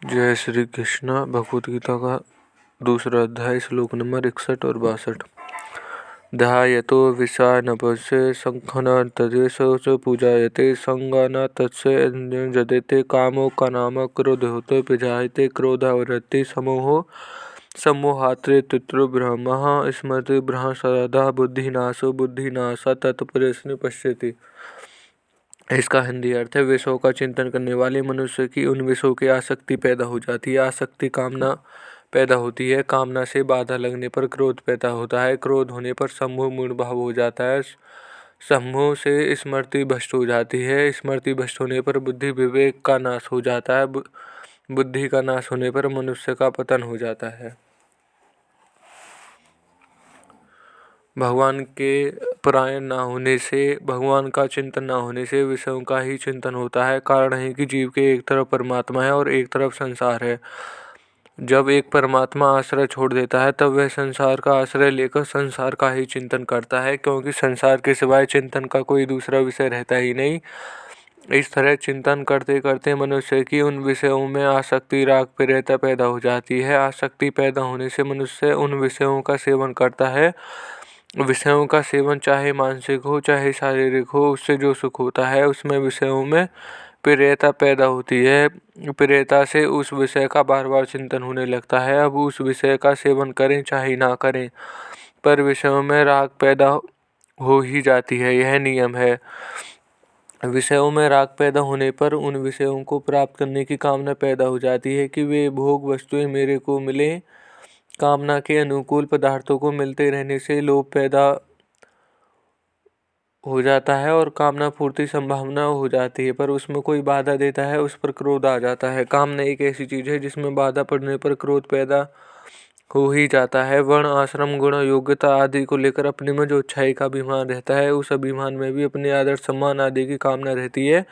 जय श्री कृष्ण। भगवद गीता का दूसरा अध्याय, श्लोक नंबर 61 और 62। ध्यायतो विषानपस्य शंखन तदेशो च पूजायते संगाना तस्य जदेते कामो का नाम क्रोधोतो विजायते क्रोधावृत्ति समोहो सम्मोहात्रे तित्रो ब्रह्म स्मृति ब्रह्म सदा बुद्धिनाशो बुद्धिनाशा तत्प्रश्न पश्यति। इसका हिंदी अर्थ है, विषयों का चिंतन करने वाले मनुष्य की उन विषयों की आसक्ति पैदा हो जाती है। आसक्ति कामना पैदा होती है। कामना से बाधा लगने पर क्रोध पैदा होता है। क्रोध होने पर सम्मोह मूढ़ भाव हो जाता है। सम्मोह से स्मृति भ्रष्ट हो जाती है। स्मृति भ्रष्ट होने पर बुद्धि विवेक का नाश हो जाता है। बुद्धि का नाश होने पर मनुष्य का पतन हो जाता है। भगवान के परायण ना होने से, भगवान का चिंतन ना होने से विषयों का ही चिंतन होता है। कारण है कि जीव के एक तरफ परमात्मा है और एक तरफ संसार है। जब एक परमात्मा आश्रय छोड़ देता है तब वह संसार का आश्रय लेकर संसार का ही चिंतन करता है, क्योंकि संसार के सिवाय चिंतन का कोई दूसरा विषय रहता ही नहीं। इस तरह चिंतन करते करते मनुष्य की उन विषयों में आसक्ति राग प्रियता पैदा हो जाती है। आसक्ति पैदा होने से मनुष्य उन विषयों का सेवन करता है। विषयों का सेवन चाहे मानसिक हो चाहे शारीरिक हो, उससे जो सुख होता है उसमें विषयों में प्रियता पैदा होती है। प्रियता से उस विषय का बार बार चिंतन होने लगता है। अब उस विषय का सेवन करें चाहे ना करें, पर विषयों में राग पैदा हो ही जाती है। यह नियम है। विषयों में राग पैदा होने पर उन विषयों को प्राप्त करने की कामना पैदा हो जाती है कि वे भोग वस्तुएं मेरे को मिले। कामना के अनुकूल पदार्थों को मिलते रहने से लोभ पैदा हो जाता है और कामना पूर्ति संभावना हो जाती है, पर उसमें कोई बाधा देता है उस पर क्रोध आ जाता है। कामना एक ऐसी चीज है जिसमें बाधा पड़ने पर क्रोध पैदा हो ही जाता है। वर्ण आश्रम गुण योग्यता आदि को लेकर अपने में जो अच्छाई का अभिमान रहता है, उस अभिमान में भी अपने आदर सम्मान आदि की कामना रहती है।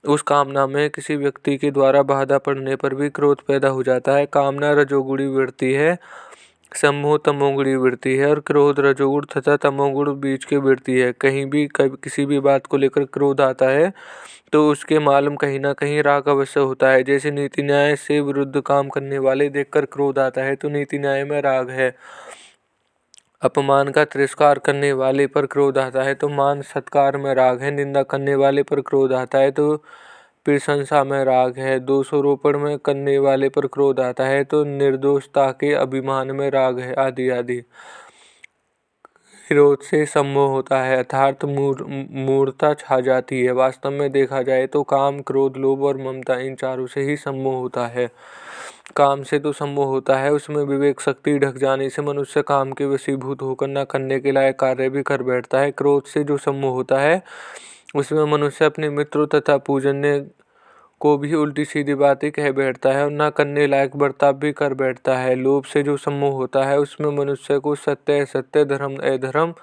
उस कामना में किसी व्यक्ति के द्वारा बाधा पड़ने पर भी क्रोध पैदा हो जाता है। कामना रजोगुणी वृत्ति है, सम्मोह तमोगुणी वृत्ति है और क्रोध रजोगुण तथा तमोगुण बीच की वृत्ति है। कहीं भी किसी भी बात को लेकर क्रोध आता है तो उसके मालूम कहीं ना कहीं राग अवश्य होता है। जैसे नीति न्याय से विरुद्ध काम करने वाले देखकर क्रोध आता है तो नीति न्याय में राग है। अपमान का तिरस्कार करने वाले पर क्रोध आता है तो मान सत्कार में राग है। निंदा करने वाले पर क्रोध आता है तो प्रशंसा में राग है। दोषारोपण में करने वाले पर क्रोध आता है तो निर्दोषता के अभिमान में राग है, आदि आदि। विरोध से सम्मोह होता है, अर्थात मूढ़ता छा जाती है। वास्तव में देखा जाए तो काम क्रोध लोभ और ममता इन चारों से ही सम्मोह होता है। काम से तो सम्मोह होता है, उसमें विवेक शक्ति ढक जाने से मनुष्य काम के वशीभूत होकर न करने के लायक कार्य भी कर बैठता है। क्रोध से जो सम्मोह होता है उसमें मनुष्य अपने मित्रों तथा पूजन्य को भी उल्टी सीधी बातें कह बैठता है और न करने लायक बर्ताव भी कर बैठता है। लोभ से जो सम्मोह होता है उसमें मनुष्य को सत्य असत्य धर्म अधर्म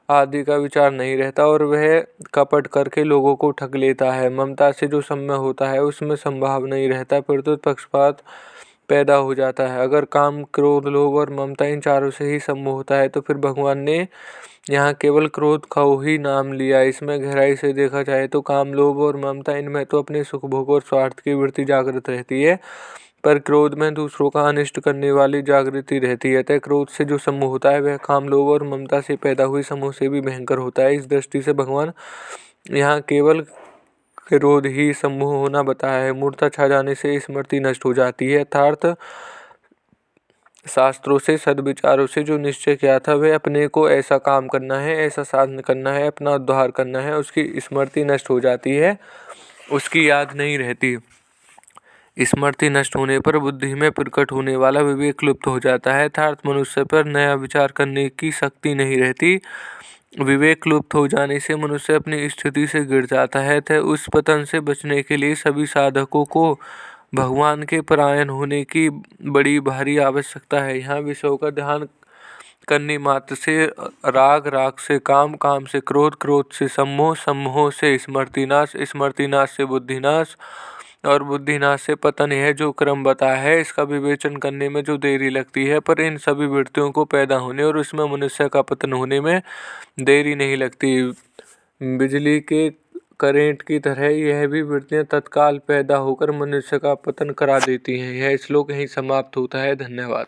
आदि का विचार नहीं रहता और वह कपट करके लोगों को ठग लेता है। ममता से जो सम्मोह होता है उसमें संभाव नहीं रहता, परंतु पक्षपात पैदा हो जाता है। अगर काम क्रोध लोभ और ममता इन चारों से ही सम्मोह होता है तो फिर भगवान ने यहाँ केवल क्रोध का ही नाम लिया। इसमें गहराई से देखा जाए तो काम लोभ और ममता इनमें तो अपने सुख भोग और स्वार्थ की वृत्ति जागृत रहती है, पर क्रोध में दूसरों का अनिष्ट करने वाली जागृति रहती है। अतः क्रोध से जो समूह होता है वह काम लोभ और ममता से पैदा हुई समूह से भी भयंकर होता है। इस दृष्टि से भगवान यहाँ केवल क्रोध ही समूह होना बताया है। मूर्ता छा जाने से स्मृति नष्ट हो जाती है, अर्थात शास्त्रों से सद्विचारों से जो निश्चय किया था वह अपने को ऐसा काम करना है, ऐसा साधन करना है, अपना उद्धार करना है, उसकी स्मृति नष्ट हो जाती है, उसकी याद नहीं रहती। स्मृति नष्ट होने पर बुद्धि में प्रकट होने वाला विवेक लुप्त हो जाता है, अर्थात मनुष्य पर नया विचार करने की शक्ति नहीं रहती। विवेक लुप्त हो जाने से मनुष्य अपनी स्थिति से गिर जाता है। तो उस पतन से बचने के लिए सभी साधकों को भगवान के परायण होने की बड़ी भारी आवश्यकता है। यहाँ विषयों का ध्यान करने मात्र से राग, राग से काम, काम से क्रोध, क्रोध से सम्मोह, सम्मोह से स्मृतिनाश, स्मृतिनाश से बुद्धिनाश और बुद्धिनाश से पतन है जो क्रम बताया है। इसका विवेचन करने में जो देरी लगती है, पर इन सभी वृत्तियों को पैदा होने और उसमें मनुष्य का पतन होने में देरी नहीं लगती। बिजली के करेंट की तरह यह भी वृत्तियाँ तत्काल पैदा होकर मनुष्य का पतन करा देती हैं। यह श्लोक यहीं समाप्त होता है। धन्यवाद।